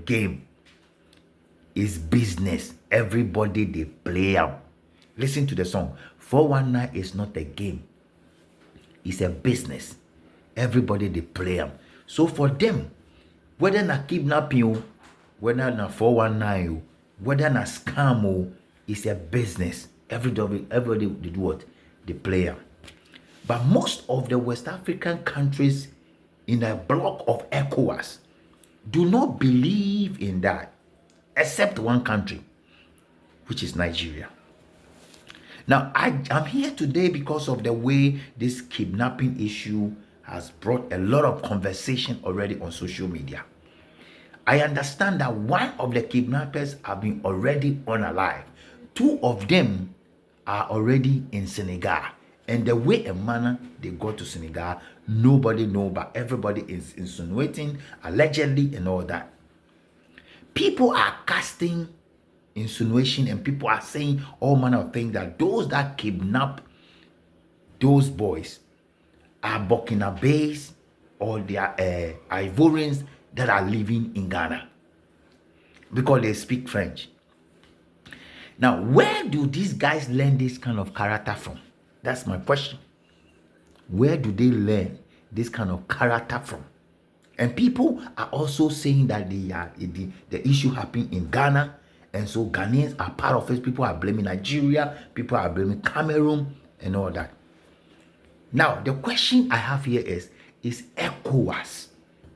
game. It's business. Everybody they play out. Listen to the song. 419 is not a game. It's a business. Everybody they play out. So for them, whether na kidnapping, whether na 419, whether na scam, it's a business. Everybody they do what? They play out. But most of the West African countries in the bloc of ECOWAS do not believe in that, except one country, which is Nigeria. Now, I'm here today because of the way this kidnapping issue has brought a lot of conversation already on social media. I understand that one of the kidnappers have been already unalive. Two of them are already in Senegal. And the way and manner they go to Senegal, nobody knows, but everybody is insinuating, allegedly, and all that. People are casting insinuation and people are saying all manner of things that those that kidnap those boys are Burkinabés or they are Ivorians that are living in Ghana because they speak French. Now, where do these guys learn this kind of character from? That's my question. Where do they learn this kind of character from? And people are also saying that the issue happened in Ghana, and so Ghanaians are part of it. People are blaming Nigeria, people are blaming Cameroon, and all that. Now, the question I have here is ECOWAS?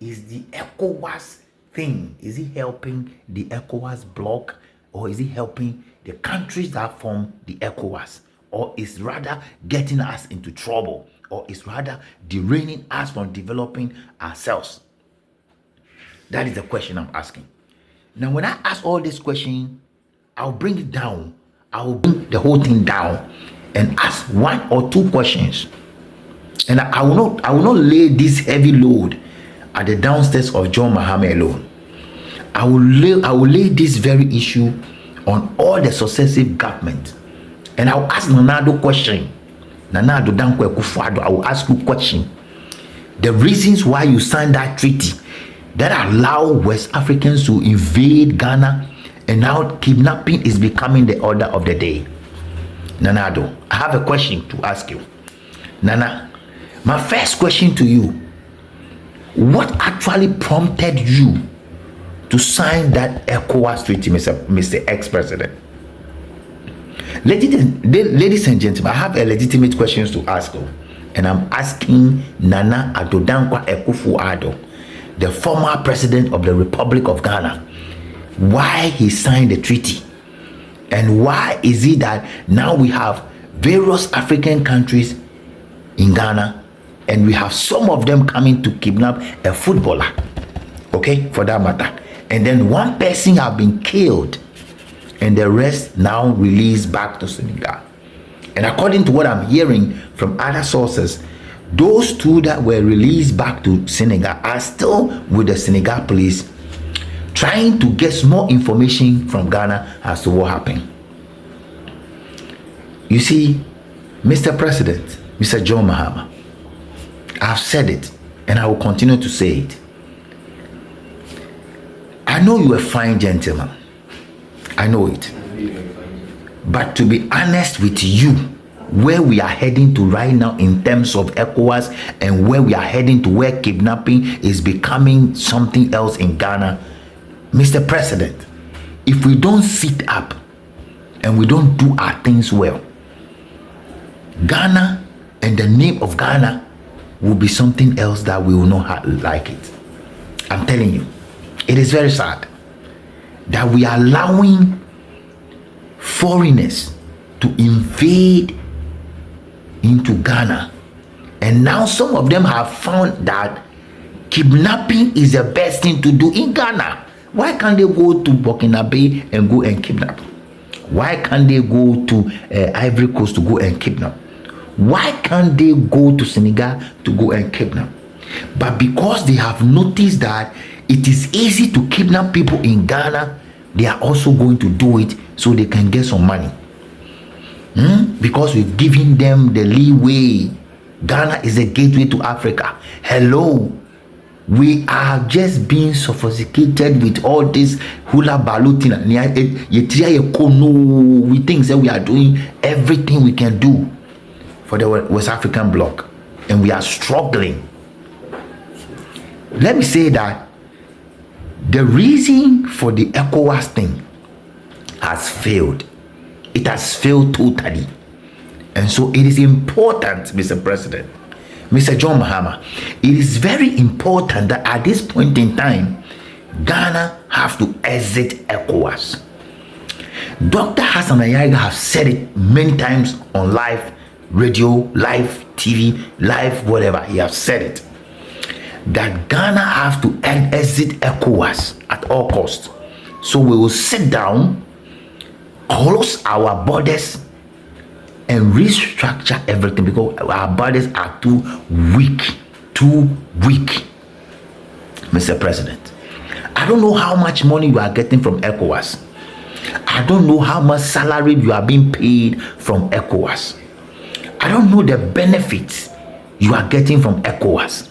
Is the ECOWAS thing, is it helping the ECOWAS bloc, or is it helping the countries that form the ECOWAS? Or is rather getting us into trouble, or is rather derailing us from developing ourselves? That is the question I'm asking. Now, when I ask all these questions, I'll bring it down. I will bring the whole thing down and ask one or two questions. And I will not lay this heavy load at the downstairs of John Mahama alone. I will lay this very issue on all the successive governments. And I will ask Nana Akufo-Addo question. Nana Akufo-Addo, I will ask you a question. The reasons why you signed that treaty that allow West Africans to invade Ghana, and now kidnapping is becoming the order of the day. Nana Akufo-Addo, I have a question to ask you. Nana, my first question to you: what actually prompted you to sign that ECOWAS treaty, Mr. Ex-President? Ladies and gentlemen, I have a legitimate questions to ask you, and I'm asking Nana Akufo-Addo, the former president of the Republic of Ghana, why he signed the treaty, and why is it that now we have various African countries in Ghana, and we have some of them coming to kidnap a footballer, okay, for that matter, and then one person have been killed, and the rest now released back to Senegal. And according to what I'm hearing from other sources, those two that were released back to Senegal are still with the Senegal police, trying to get more information from Ghana as to what happened. You see, Mr. President, Mr. John Mahama, I've said it and I will continue to say it. I know you're a fine gentleman. I know it. But to be honest with you, where we are heading to right now in terms of ECOWAS, and where we are heading to, where kidnapping is becoming something else in Ghana, Mr. President, if we don't sit up and we don't do our things well, Ghana and the name of Ghana will be something else that we will not like it. I'm telling you, it is very sad that we are allowing foreigners to invade into Ghana, and now some of them have found that kidnapping is the best thing to do in Ghana. Why can't they go to Burkinabe and go and kidnap? Why can't they go to Ivory Coast to go and kidnap? Why can't they go to Senegal to go and kidnap? But because they have noticed that it is easy to kidnap people in Ghana, they are also going to do it so they can get some money. Because we've given them the leeway. Ghana is a gateway to Africa. Hello. We are just being sophisticated with all this hula balooting. We think that we are doing everything we can do for the West African bloc, and we are struggling. Let me say that the reason for the ECOWAS thing has failed. It has failed totally. And so it is important, Mr. President, Mr. John Mahama, it is very important that at this point in time, Ghana have to exit ECOWAS. Dr. Hassan Ayaga has said it many times on live radio, live TV, live whatever. He has said it. That Ghana have to exit ECOWAS at all costs. So we will sit down, close our borders, and restructure everything, because our borders are too weak, Mr. President. I don't know how much money you are getting from ECOWAS. I don't know how much salary you are being paid from ECOWAS. I don't know the benefits you are getting from ECOWAS.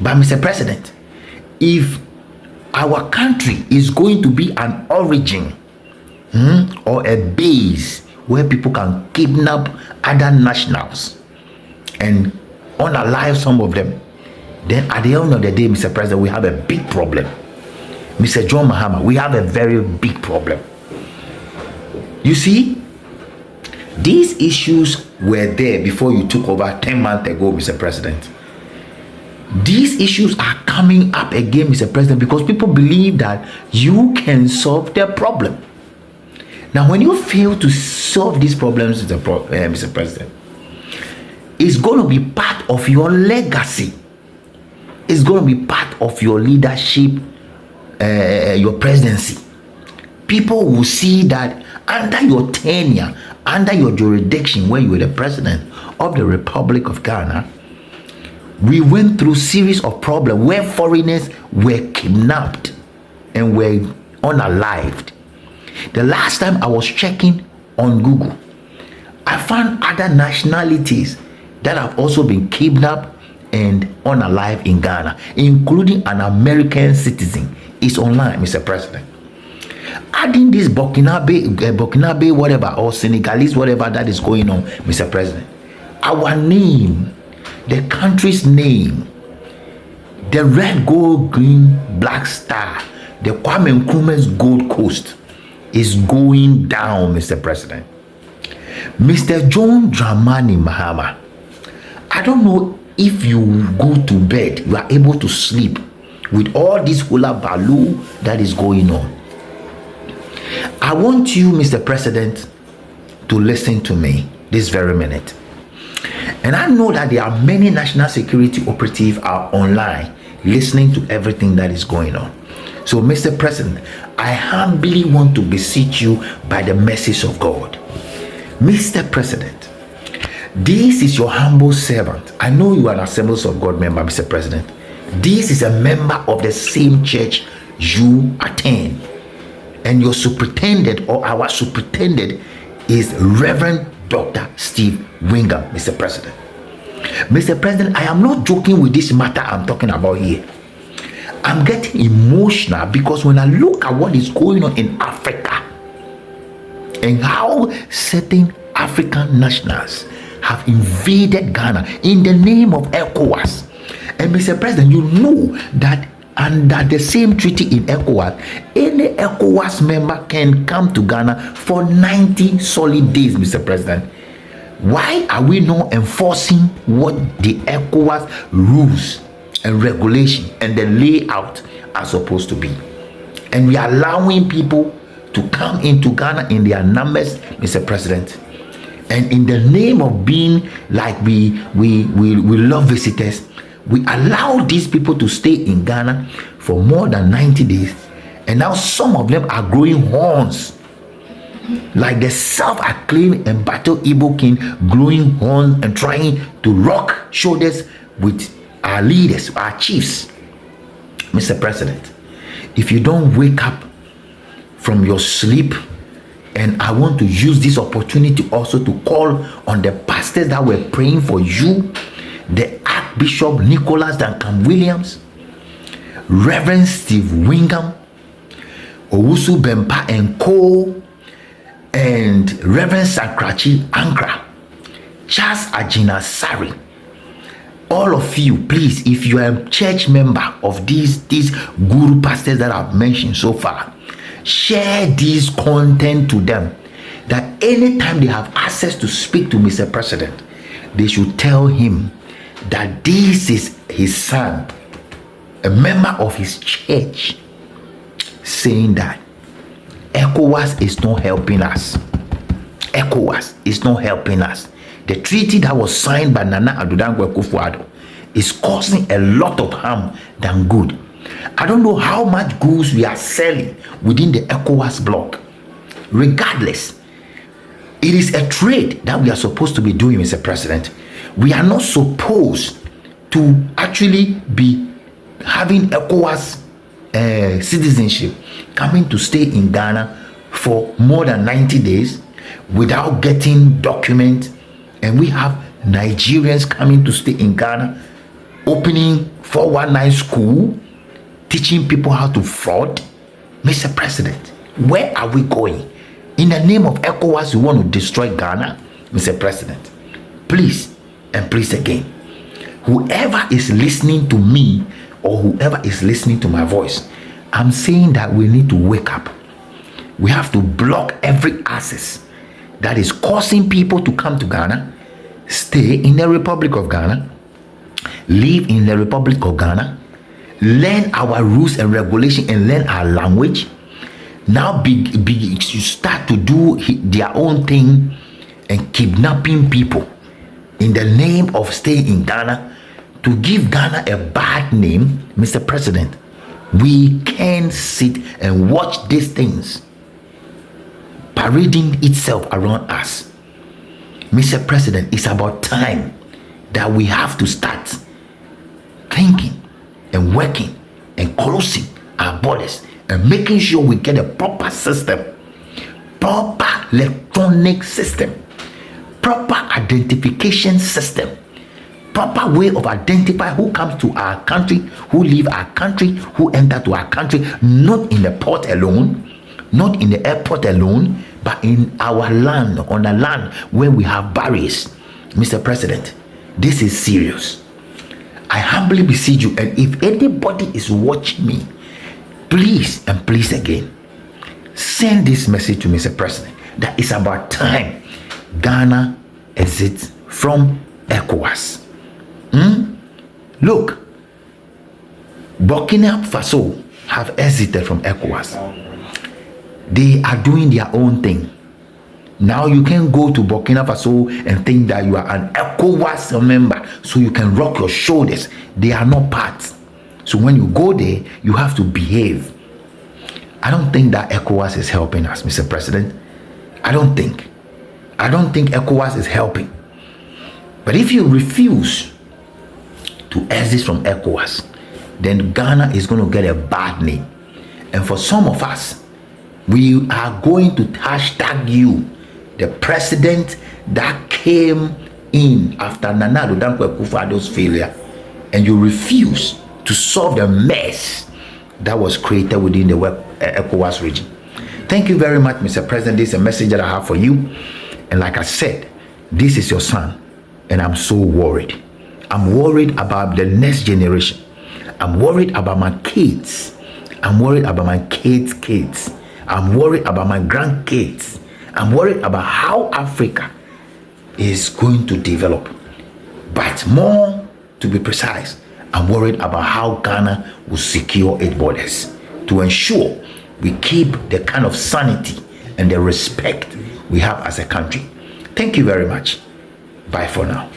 But Mr. President, if our country is going to be an origin or a base where people can kidnap other nationals and unalive some of them, then at the end of the day, Mr. President, we have a big problem. Mr. John Mahama, we have a very big problem. You see, these issues were there before you took over 10 months ago, Mr. President. These issues are coming up again, Mr. President, because people believe that you can solve their problem. Now, when you fail to solve these problems, Mr. President, it's going to be part of your legacy. It's going to be part of your leadership, your presidency. People will see that under your tenure, under your jurisdiction, where you were the president of the Republic of Ghana, we went through a series of problems where foreigners were kidnapped and were unalived. The last time I was checking on Google, I found other nationalities that have also been kidnapped and unalive in Ghana, including an American citizen. It's online, Mr. President. Adding this Burkinabe whatever, or Senegalese whatever that is going on, Mr. President, our name, the country's name, the red, gold, green, black star, the Kwame Nkrumah's Gold Coast is going down, Mr. President. Mr. John Dramani Mahama, I don't know if you go to bed, you are able to sleep with all this hula baloo that is going on. I want you, Mr. President, to listen to me this very minute. And I know that there are many national security operatives are online listening to everything that is going on. So, Mr. President, I humbly want to beseech you by the mercies of God. Mr. President, this is your humble servant. I know you are an Assemblies of God member, Mr. President. This is a member of the same church you attend. And your superintendent, or our superintendent, is Reverend Dr. Steve Winger, Mr. President. Mr. President, I am not joking with this matter I'm talking about here. I'm getting emotional because when I look at what is going on in Africa and how certain African nationals have invaded Ghana in the name of ECOWAS. And Mr. President, you know that under the same treaty in ECOWAS, any ECOWAS member can come to Ghana for 90 solid days, Mr. President. Why are we not enforcing what the ECOWAS rules and regulation and the layout are supposed to be? And we are allowing people to come into Ghana in their numbers, Mr. President. And in the name of being like we love visitors, we allow these people to stay in Ghana for more than 90 days. And now some of them are growing horns, like the self-acclaimed and battle Igbo king, growing horns and trying to rock shoulders with our leaders, our chiefs. Mr. President, if you don't wake up from your sleep, and I want to use this opportunity also to call on the pastors that were praying for you, the Archbishop Nicholas Duncan Williams, Reverend Steve Wingham, Owusu Bempa and Co, and Reverend Sakrachi Ankra, Charles Ajina Sari. All of you, please, if you are a church member of these guru pastors that I've mentioned so far, share this content to them, that anytime they have access to speak to Mr. President, they should tell him that this is his son, a member of his church, saying that ECOWAS is not helping us. ECOWAS is not helping us. The treaty that was signed by Nana Akufo-Addo is causing a lot of harm than good. I don't know how much goods we are selling within the ECOWAS bloc. Regardless, it is a trade that we are supposed to be doing, Mr. President. We are not supposed to actually be having ECOWAS citizenship coming to stay in Ghana for more than 90 days without getting documents. And we have Nigerians coming to stay in Ghana, opening 419 school, teaching people how to fraud. Mr. President, where are we going? In the name of ECOWAS, you want to destroy Ghana? Mr. President, please and please again, whoever is listening to me or whoever is listening to my voice, I'm saying that we need to wake up. We have to block every access that is causing people to come to Ghana, stay in the Republic of Ghana, live in the Republic of Ghana, learn our rules and regulations and learn our language. Now start to do their own thing and kidnapping people in the name of staying in Ghana to give Ghana a bad name. Mr. President, we can't sit and watch these things parading itself around us. Mr. President, it's about time that we have to start thinking and working and closing our borders and making sure we get a proper system, proper electronic system, proper identification system, proper way of identify who comes to our country, who leave our country, who enter to our country, not in the port alone, not in the airport alone, but in our land, on a land where we have barriers. Mr. President, this is serious. I humbly beseech you, and if anybody is watching me, please and please again, send this message to Mr. President that it's about time Ghana exits from ECOWAS. Look, Burkina Faso have exited from ECOWAS. They are doing their own thing. Now you can go to Burkina Faso and think that you are an ECOWAS member, so you can rock your shoulders. They are not part. So when you go there, you have to behave. I don't think that ECOWAS is helping us, Mr. President. I don't think ECOWAS is helping. But if you refuse to exit from ECOWAS, then Ghana is going to get a bad name. And for some of us, we are going to hashtag you, the president that came in after Nana Akufo-Addo's failure, and you refuse to solve the mess that was created within the ECOWAS region. Thank you very much, Mr. President. This is a message that I have for you. And like I said, this is your son, and I'm so worried. I'm worried about the next generation. I'm worried about my kids. I'm worried about my kids' kids. I'm worried about my grandkids. I'm worried about how Africa is going to develop. But more to be precise, I'm worried about how Ghana will secure its borders to ensure we keep the kind of sanity and the respect we have as a country. Thank you very much. Bye for now.